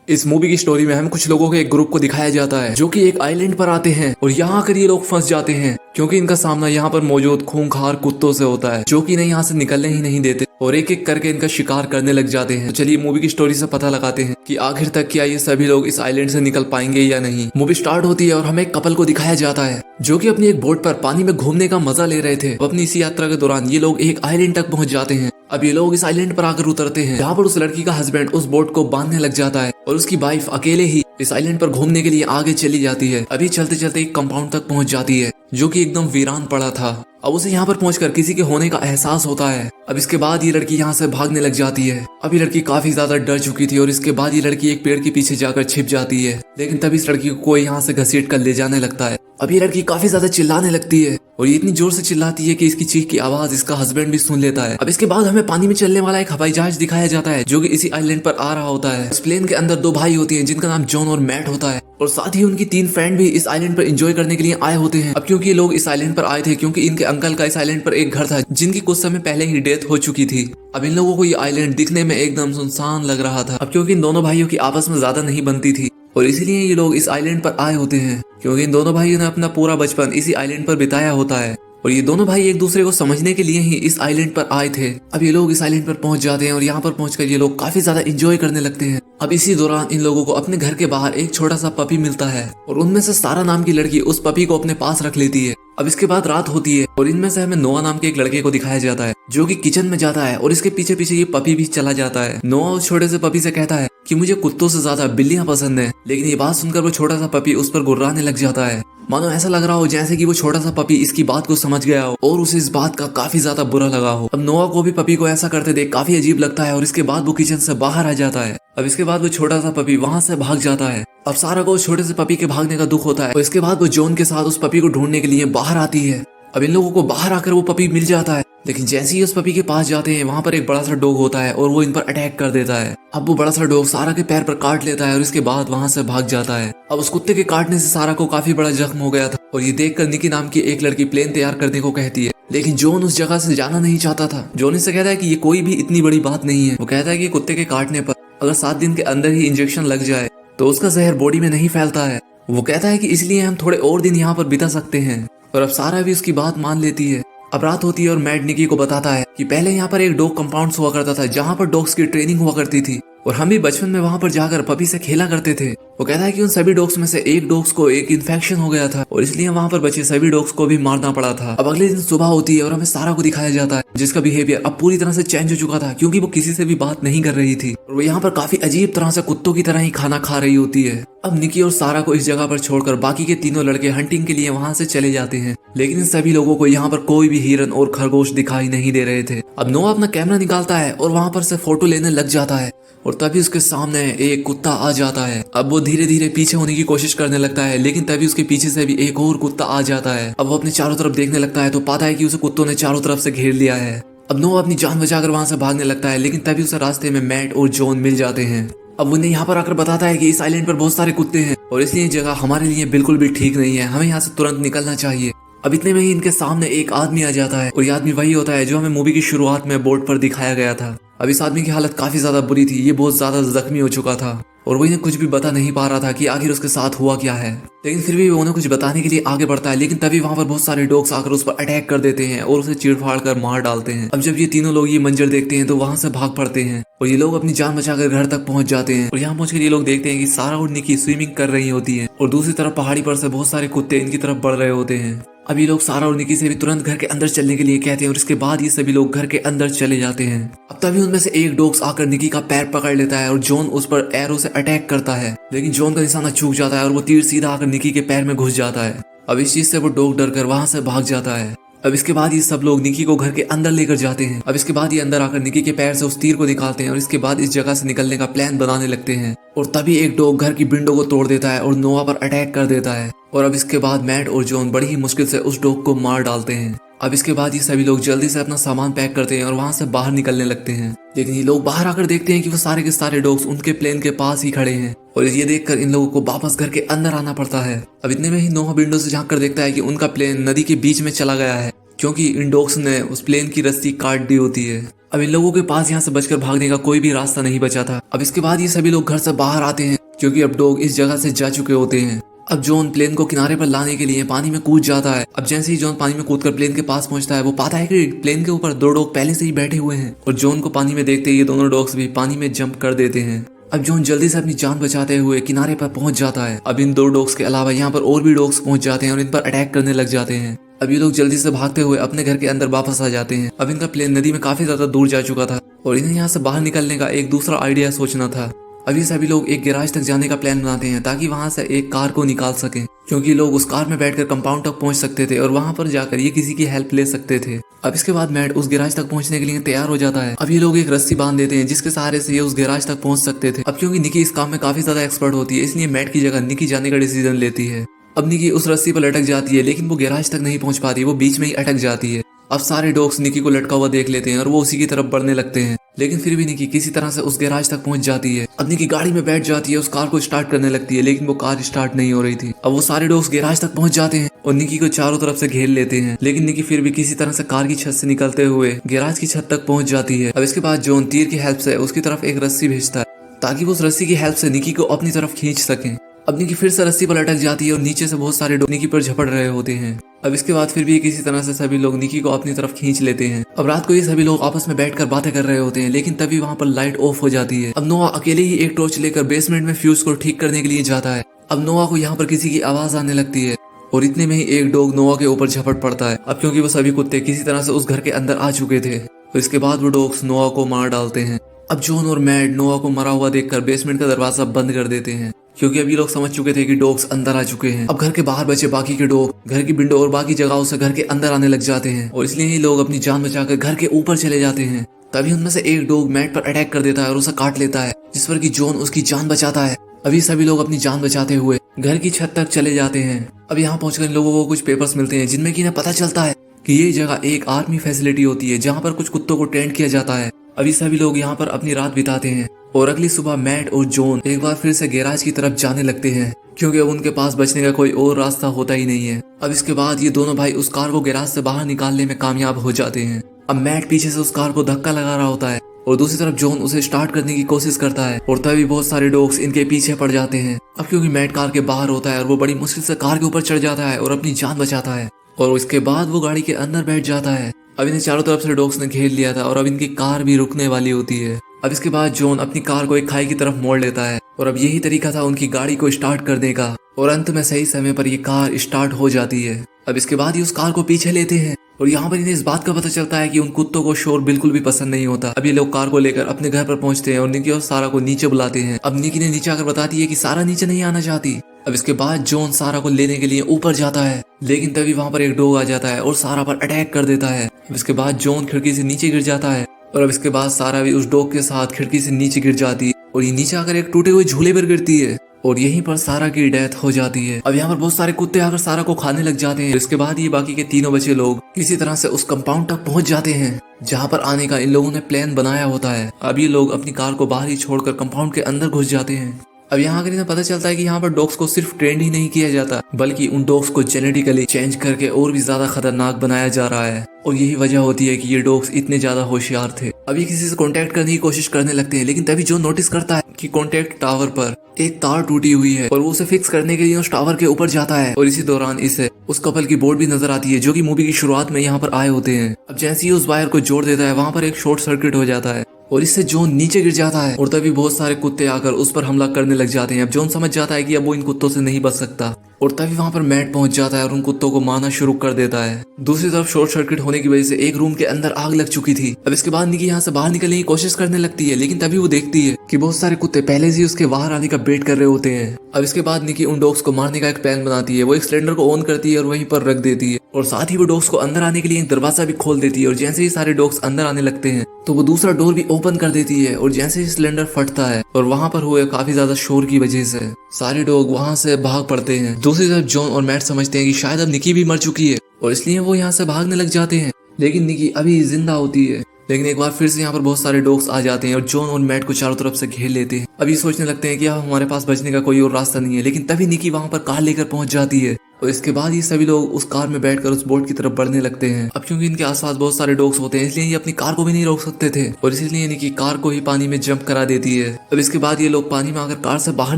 इस मूवी की स्टोरी में हमें कुछ लोगों के एक ग्रुप को दिखाया जाता है जो कि एक आइलैंड पर आते हैं और यहाँ आकर ये लोग फंस जाते हैं क्योंकि इनका सामना यहाँ पर मौजूद खूंखार कुत्तों से होता है जो कि इन्हें यहाँ से निकलने ही नहीं देते और एक एक करके इनका शिकार करने लग जाते हैं। तो चलिए मूवी की स्टोरी से पता लगाते हैं कि आखिर तक क्या ये सभी लोग इस आइलैंड से निकल पाएंगे या नहीं। मूवी स्टार्ट होती है और हमें एक कपल को दिखाया जाता है जो कि अपनी एक बोट पर पानी में घूमने का मजा ले रहे थे। अपनी इसी यात्रा के दौरान ये लोग एक आइलैंड तक पहुंच जाते हैं। अब ये लोग इस आइलैंड पर आकर उतरते हैं जहाँ पर उस लड़की का हस्बैंड उस बोट को बांधने लग जाता है और उसकी वाइफ अकेले ही इस आइलैंड पर घूमने के लिए आगे चली जाती है। अभी चलते चलते एक कंपाउंड तक पहुंच जाती है जो कि एकदम वीरान पड़ा था। अब उसे यहाँ पर पहुंचकर किसी के होने का एहसास होता है। अब इसके बाद ये लड़की यहाँ से भागने लग जाती है। अब ये लड़की काफी ज्यादा डर चुकी थी और इसके बाद ये लड़की एक पेड़ के पीछे जाकर छिप जाती है। लेकिन तभी इस लड़की को कोई यहाँ से घसीट कर ले जाने लगता है। अब ये लड़की काफी ज्यादा चिल्लाने लगती है और ये इतनी जोर से चिल्लाती है कि इसकी चीख की आवाज इसका हस्बैंड भी सुन लेता है। अब इसके बाद हमें पानी में चलने वाला एक हवाई जहाज दिखाया जाता है जो कि इसी आइलैंड पर आ रहा होता है। इस प्लेन के अंदर दो भाई होते हैं जिनका नाम जॉन और मैट होता है और साथ ही उनकी 3 फ्रेंड भी इस आइलैंड पर एंजॉय करने के लिए आए होते हैं। अब क्योंकि ये लोग इस आइलैंड पर आए थे क्योंकि इनके अंकल का इस आइलैंड पर एक घर था जिनकी कुछ समय पहले ही डेथ हो चुकी थी। अब इन लोगों को ये आइलैंड दिखने में एकदम सुनसान लग रहा था। अब क्योंकि इन दोनों भाइयों की आपस में ज्यादा नहीं बनती थी और इसीलिए ये लोग इस आइलैंड पर आए होते हैं क्योंकि इन दोनों भाइयों ने अपना पूरा बचपन इसी आइलैंड पर बिताया होता है और ये दोनों भाई एक दूसरे को समझने के लिए ही इस आइलैंड पर आए थे। अब ये लोग इस आइलैंड पर पहुंच जाते हैं और यहाँ पर पहुंचकर ये लोग काफी ज्यादा एंजॉय करने लगते हैं। अब इसी दौरान इन लोगों को अपने घर के बाहर एक छोटा सा पपी मिलता है और उनमें से सारा नाम की लड़की उस पपी को अपने पास रख लेती है। अब इसके बाद रात होती है और इनमें से हमें नोआ नाम के एक लड़के को दिखाया जाता है जो कि किचन में जाता है और इसके पीछे पीछे ये पपी भी चला जाता है। नोआ उस छोटे से पपी से कहता है कि मुझे कुत्तों से ज्यादा बिल्लियां पसंद है, लेकिन ये बात सुनकर वो छोटा सा पपी उस पर गुर्राने लग जाता है। मानो ऐसा लग रहा हो जैसे कि वो छोटा सा पपी इसकी बात को समझ गया हो और उसे इस बात का काफी ज्यादा बुरा लगा हो। अब नोआ को भी पपी को ऐसा करते देख काफी अजीब लगता है और इसके बाद वो किचन से बाहर आ जाता है। अब इसके बाद वो छोटा सा पपी वहां से भाग जाता है। अब सारा को उस छोटे से पपी के भागने का दुख होता है और इसके बाद वो जॉन के साथ उस पपी को ढूंढने के लिए बाहर आती है। अब इन लोगों को बाहर आकर वो पपी मिल जाता है, लेकिन जैसे ही उस पपी के पास जाते हैं वहां पर एक बड़ा सा डॉग होता है और वो इन पर अटैक कर देता है। अब वो बड़ा सा डॉग सारा के पैर पर काट लेता है और इसके बाद वहां से भाग जाता है। अब उस कुत्ते के काटने से सारा को काफी बड़ा जख्म हो गया था और ये देखकर निकी नाम की एक लड़की प्लेन तैयार करने को कहती है, लेकिन जॉन उस जगह से जाना नहीं चाहता था। जॉन इससे कहता है कि ये कोई भी इतनी बड़ी बात नहीं है। वो कहता है कि कुत्ते के काटने पर अगर 7 दिन के अंदर ही इंजेक्शन लग जाए तो उसका जहर बॉडी में नहीं फैलता है। वो कहता है कि इसलिए हम थोड़े और दिन यहाँ पर बिता सकते हैं और अब सारा भी उसकी बात मान लेती है। अब रात होती है और मैट निकी को बताता है कि पहले यहाँ पर एक डॉग कंपाउंड हुआ करता था जहाँ पर डॉग्स की ट्रेनिंग हुआ करती थी और हम भी बचपन में वहां पर जाकर पपी से खेला करते थे। वो कहता है कि उन सभी डॉग्स में से एक डॉग्स को एक इन्फेक्शन हो गया था और इसलिए वहां पर बचे सभी डॉग्स को भी मारना पड़ा था। अब अगले दिन सुबह होती है और हमें सारा को दिखाया जाता है जिसका बिहेवियर अब पूरी तरह से चेंज हो चुका था क्योंकि वो किसी से भी बात नहीं कर रही थी और वो यहाँ पर काफी अजीब तरह से कुत्तों की तरह ही खाना खा रही होती है। अब निकी और सारा को इस जगह पर छोड़कर बाकी के तीनों लड़के हंटिंग के लिए वहां से चले जाते हैं, लेकिन इन सभी लोगों को यहाँ पर कोई भी हिरन और खरगोश दिखाई नहीं दे रहे थे। अब नोआ अपना कैमरा निकालता है और वहां पर से फोटो लेने लग जाता है और तभी उसके सामने एक कुत्ता आ जाता है। अब वो धीरे धीरे पीछे होने की कोशिश करने लगता है, लेकिन तभी उसके पीछे से भी एक और कुत्ता आ जाता है। अब वो अपने चारों तरफ देखने लगता है तो पाता है कि उसे कुत्तों ने चारों तरफ से घेर लिया है। अब नोआ अपनी जान बचाकर वहां से भागने लगता है, लेकिन तभी उसे रास्ते में मैट और जॉन मिल जाते हैं। अब उन्हें यहाँ पर आकर बताता है कि इस आइलैंड पर बहुत सारे कुत्ते हैं और इसलिए ये जगह हमारे लिए बिल्कुल भी ठीक नहीं है, हमें यहाँ से तुरंत निकलना चाहिए। अब इतने में ही इनके सामने एक आदमी आ जाता है और ये आदमी वही होता है जो हमें मूवी की शुरुआत में बोर्ड पर दिखाया गया था। अब इस आदमी की हालत काफी ज्यादा बुरी थी, ये बहुत ज्यादा जख्मी हो चुका था और वो इन्हें कुछ भी बता नहीं पा रहा था कि आखिर उसके साथ हुआ क्या है, लेकिन फिर भी वो उन्हें कुछ बताने के लिए आगे बढ़ता है। लेकिन तभी वहां पर बहुत सारे डॉग्स आकर उस पर अटैक कर देते हैं और उसे चीड़-फाड़ कर मार डालते हैं। अब जब ये तीनों लोग ये मंजर देखते हैं तो वहां से भाग पड़ते हैं और ये लोग अपनी जान बचाकर घर तक पहुंच जाते हैं और यहाँ पहुंचकर ये लोग देखते हैं कि सारा और निकी स्विमिंग कर रही होती है और दूसरी तरफ पहाड़ी पर से बहुत सारे कुत्ते इनकी तरफ बढ़ रहे होते हैं। अब ये लोग सारा और निकी से भी तुरंत घर के अंदर चलने के लिए कहते हैं और इसके बाद ये सभी लोग घर के अंदर चले जाते हैं। अब तभी उनमें से एक डॉग्स आकर निकी का पैर पकड़ लेता है और जॉन उस पर एरो से अटैक करता है, लेकिन जॉन का निशाना चूक जाता है और वो तीर सीधा आकर निकी के पैर में घुस जाता है। अब इस चीज से वो डॉग डर कर वहां से भाग जाता है। अब इसके बाद ये सब लोग निकी को घर के अंदर लेकर जाते हैं। अब इसके बाद ये अंदर आकर निकी के पैर से उस तीर को निकालते हैं और इसके बाद इस जगह से निकलने का प्लान बनाने लगते हैं और तभी एक डॉग घर की विंडो को तोड़ देता है और नोआ पर अटैक कर देता है और अब इसके बाद मैट और जॉन बड़ी ही मुश्किल से उस डॉग को मार डालते हैं। अब इसके बाद ये सभी लोग जल्दी से अपना सामान पैक करते हैं और वहां से बाहर निकलने लगते हैं, लेकिन ये लोग बाहर आकर देखते हैं कि वो सारे के सारे डॉग्स उनके प्लेन के पास ही खड़े हैं और ये देखकर इन लोगों को वापस घर के अंदर आना पड़ता है। अब इतने में ही नोआ विंडो से झांक कर देखता है कि उनका प्लेन नदी के बीच में चला गया है क्योंकि इन डॉग्स ने उस प्लेन की रस्सी काट दी होती है। अब इन लोगों के पास यहाँ से बचकर भागने का कोई भी रास्ता नहीं बचा था। अब इसके बाद ये सभी लोग घर से बाहर आते हैं क्योंकि अब डॉग इस जगह से जा चुके होते हैं। अब जॉन प्लेन को किनारे पर लाने के लिए पानी में कूद जाता है। अब जैसे ही जॉन पानी में कूदकर प्लेन के पास पहुंचता है, वो पाता है कि प्लेन के ऊपर 2 डॉग पहले से ही बैठे हुए हैं और जॉन को पानी में देखते ही ये दोनों डॉग्स भी पानी में जंप कर देते हैं। अब जॉन जल्दी से अपनी जान बचाते हुए किनारे पर पहुंच जाता है। अब इन 2 डॉग्स के अलावा यहाँ पर और भी डॉग्स पहुंच जाते हैं और इन पर अटैक करने लग जाते हैं। अब ये लोग जल्दी से भागते हुए अपने घर के अंदर वापस आ जाते हैं। अब इनका प्लेन नदी में काफी ज्यादा दूर जा चुका था और इन्हें यहाँ से बाहर निकलने का एक दूसरा आइडिया सोचना था। अब ये सभी लोग एक गैराज तक जाने का प्लान बनाते हैं ताकि वहां से एक कार को निकाल सकें, क्योंकि लोग उस कार में बैठकर कंपाउंड तक पहुंच सकते थे और वहां पर जाकर ये किसी की हेल्प ले सकते थे। अब इसके बाद मैट उस गैराज तक पहुंचने के लिए तैयार हो जाता है। अब ये लोग एक रस्सी बांध देते हैं जिसके सहारे से ये उस गैराज तक पहुंच सकते थे। अब क्योंकि निकी इस काम में काफी ज्यादा एक्सपर्ट होती है, इसलिए मैट की जगह निकी जाने का डिसीजन लेती है। अब निकी उस रस्सी पर लटक जाती है, लेकिन वो गैराज तक नहीं पहुंच पाती, वो बीच में ही अटक जाती है। अब सारे डॉग्स निकी को लटका हुआ देख लेते हैं और वो उसी की तरफ बढ़ने लगते हैं, लेकिन फिर भी निकी किसी तरह से उस गैराज तक पहुंच जाती है। अब निकी गाड़ी में बैठ जाती है, उस कार को स्टार्ट करने लगती है, लेकिन वो कार स्टार्ट नहीं हो रही थी। अब वो सारे डॉग्स गैराज तक पहुंच जाते हैं और निकी को चारों तरफ से घेर लेते हैं, लेकिन निकी फिर भी किसी तरह से कार की छत से निकलते हुए गैराज की छत तक पहुंच जाती है। अब इसके बाद जॉन तीर की हेल्प से उसकी तरफ एक रस्सी भेजता है ताकि वो उस रस्सी की हेल्प से निकी को अपनी तरफ खींच सके। अब निकी फिर से रस्सी पर लटक जाती है और नीचे से बहुत सारे डॉग निकी पर झपट रहे होते हैं। अब इसके बाद फिर भी किसी तरह से सभी लोग निकी को अपनी तरफ खींच लेते हैं। अब रात को ये सभी लोग आपस में बैठकर बातें कर रहे होते हैं, लेकिन तभी वहाँ पर लाइट ऑफ हो जाती है। अब नोआ अकेले ही एक टॉर्च लेकर बेसमेंट में फ्यूज को ठीक करने के लिए जाता है। अब नोआ को यहाँ पर किसी की आवाज आने लगती है और इतने में ही एक डॉग नोआ के ऊपर झपट पड़ता है। अब क्योंकि वो सभी कुत्ते किसी तरह से उस घर के अंदर आ चुके थे, तो इसके बाद वो डॉग्स नोआ को मार डालते हैं। अब जॉन और मैड नोआ को मरा हुआ देखकर बेसमेंट का दरवाजा बंद कर देते हैं, क्योंकि अभी लोग समझ चुके थे कि डॉग्स अंदर आ चुके हैं। अब घर के बाहर बचे बाकी के डॉग घर की विंडो और बाकी जगहों से घर के अंदर आने लग जाते हैं और इसलिए ही लोग अपनी जान बचाकर घर के ऊपर चले जाते हैं। तभी उनमें से एक डॉग मैट पर अटैक कर देता है और उसे काट लेता है, जिस पर कि जॉन उसकी जान बचाता है। अभी सभी लोग अपनी जान बचाते हुए घर की छत तक चले जाते हैं। अब यहाँ पहुंचकर इन लोगों को कुछ पेपर्स मिलते हैं जिनमें कि इन्हें पता चलता है कि ये जगह एक आर्मी फैसिलिटी होती है जहाँ पर कुछ कुत्तों को ट्रेंड किया जाता है। अभी सभी लोग यहाँ पर अपनी रात बिताते हैं और अगली सुबह मैट और जॉन एक बार फिर से गैराज की तरफ जाने लगते हैं, क्योंकि अब उनके पास बचने का कोई और रास्ता होता ही नहीं है। अब इसके बाद ये दोनों भाई उस कार को गैराज से बाहर निकालने में कामयाब हो जाते हैं। अब मैट पीछे से उस कार को धक्का लगा रहा होता है और दूसरी तरफ जॉन उसे स्टार्ट करने की कोशिश करता है और तभी बहुत सारे डॉग्स इनके पीछे पड़ जाते हैं। अब क्योंकि मैट कार के बाहर होता है और वो बड़ी मुश्किल से कार के ऊपर चढ़ जाता है और अपनी जान बचाता है और उसके बाद वो गाड़ी के अंदर बैठ जाता है। अब इन्हें चारों तरफ से डॉग्स ने घेर लिया था और अब इनकी कार भी रुकने वाली होती है। अब इसके बाद जॉन अपनी कार को एक खाई की तरफ मोड़ लेता है और अब यही तरीका था उनकी गाड़ी को स्टार्ट करने का और अंत में सही समय पर ये कार स्टार्ट हो जाती है। अब इसके बाद ये उस कार को पीछे लेते हैं और यहाँ पर इन्हें इस बात का पता चलता है कि उन कुत्तों को शोर बिल्कुल भी पसंद नहीं होता। अब ये लोग कार को लेकर अपने घर पर पहुंचते हैं और निकी और सारा को नीचे बुलाते हैं। अब निकी ने नीचे आकर बताती है कि सारा नीचे नहीं आना चाहती। अब इसके बाद जॉन सारा को लेने के लिए ऊपर जाता है, लेकिन तभी वहाँ पर एक डॉग आ जाता है और सारा पर अटैक कर देता है। अब इसके बाद जॉन खिड़की से नीचे गिर जाता है और अब इसके बाद सारा भी उस डॉग के साथ खिड़की से नीचे गिर जाती है और ये नीचे आकर एक टूटे हुए झूले पर गिरती है और यहीं पर सारा की डेथ हो जाती है। अब यहाँ पर बहुत सारे कुत्ते आकर सारा को खाने लग जाते हैं। इसके बाद ये बाकी के तीनों बचे लोग किसी तरह से उस कंपाउंड तक पहुंच जाते हैं जहाँ पर आने का इन लोगों ने प्लान बनाया होता है। अब ये लोग अपनी कार को बाहर ही छोड़कर कंपाउंड के अंदर घुस जाते हैं। अब यहाँ आकर इन्हें पता चलता है कि यहाँ पर डॉग्स को सिर्फ ट्रेंड ही नहीं किया जाता, बल्कि उन डॉग्स को जेनेटिकली चेंज करके और भी ज्यादा खतरनाक बनाया जा रहा है और यही वजह होती है कि ये डॉग्स इतने ज्यादा होशियार थे। अभी किसी से कांटेक्ट करने की कोशिश करने लगते हैं, लेकिन तभी जो नोटिस करता है कि कांटेक्ट टावर पर एक तार टूटी हुई है और वो उसे फिक्स करने के लिए उस टावर के ऊपर जाता है और इसी दौरान इसे उस कपल की बोर्ड भी नजर आती है जो कि मूवी की शुरुआत में यहाँ पर आए होते हैं। अब जैसे ही उस वायर को जोड़ देता है वहाँ पर एक शॉर्ट सर्किट हो जाता है और इससे जॉन नीचे गिर जाता है और तभी बहुत सारे कुत्ते आकर उस पर हमला करने लग जाते हैं। अब जॉन समझ जाता है कि अब वो इन कुत्तों से नहीं बच सकता और तभी वहाँ पर मैट पहुंच जाता है और उन कुत्तों को मारना शुरू कर देता है। दूसरी तरफ शॉर्ट सर्किट होने की वजह से एक रूम के अंदर आग लग चुकी थी। अब इसके बाद निकी यहाँ से बाहर निकलने की कोशिश करने लगती है, लेकिन तभी वो देखती है कि बहुत सारे कुत्ते पहले से ही उसके बाहर आने का वेट कर रहे होते हैं। अब इसके बाद निकी उन डॉग्स को मारने का एक प्लान बनाती है। वो एक सिलेंडर को ऑन करती है और वहीं पर रख देती है और साथ ही वो डॉग्स को अंदर आने के लिए एक दरवाजा भी खोल देती है और जैसे ही सारे डॉग्स अंदर आने लगते हैं तो वो दूसरा डोर भी ओपन कर देती है और जैसे ही सिलेंडर फटता है और वहाँ पर हुए काफी ज्यादा शोर की वजह से सारे डॉग वहाँ से भाग पड़ते हैं। दूसरी तरफ जॉन और मैट समझते हैं कि शायद अब निकी भी मर चुकी है और इसलिए वो यहाँ से भागने लग जाते हैं, लेकिन निकी अभी जिंदा होती है। लेकिन एक बार फिर से यहाँ पर बहुत सारे डॉग्स आ जाते हैं और जॉन और मैट को चारों तरफ से घेर लेते हैं। अभी सोचने लगते हैं कि अब हमारे पास बचने का कोई और रास्ता नहीं है, लेकिन तभी निकी वहाँ पर कार लेकर पहुंच जाती है और इसके बाद ये सभी लोग उस कार में बैठकर उस बोट की तरफ बढ़ने लगते हैं। अब क्योंकि इनके आसपास बहुत सारे डॉग्स होते हैं, इसलिए ये अपनी कार को भी नहीं रोक सकते थे और इसलिए इनकी कार को ही पानी में जंप करा देती है। अब इसके बाद ये लोग पानी में आकर कार से बाहर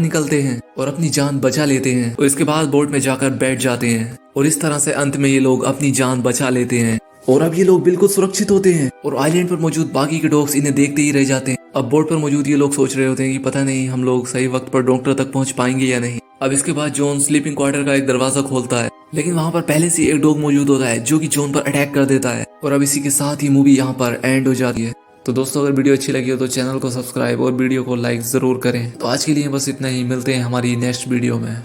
निकलते हैं और अपनी जान बचा लेते हैं और इसके बाद बोट में जाकर बैठ जाते हैं और इस तरह से अंत में ये लोग अपनी जान बचा लेते हैं और अब ये लोग बिल्कुल सुरक्षित होते हैं और आइलैंड पर मौजूद बाकी के डॉग्स इन्हें देखते ही रह जाते हैं। अब बोट पर मौजूद ये लोग सोच रहे होते हैं कि पता नहीं हम लोग सही वक्त पर डॉक्टर तक पहुंच पाएंगे या नहीं। अब इसके बाद जॉन स्लीपिंग क्वार्टर का एक दरवाजा खोलता है, लेकिन वहां पर पहले से एक डॉग मौजूद होता है जो कि जॉन पर अटैक कर देता है और अब इसी के साथ ही मूवी यहाँ पर एंड हो जाती है। तो दोस्तों अगर वीडियो अच्छी लगी हो तो चैनल को सब्सक्राइब और वीडियो को लाइक जरूर करें। तो आज के लिए बस इतना ही, मिलते हैं हमारी नेक्स्ट वीडियो में।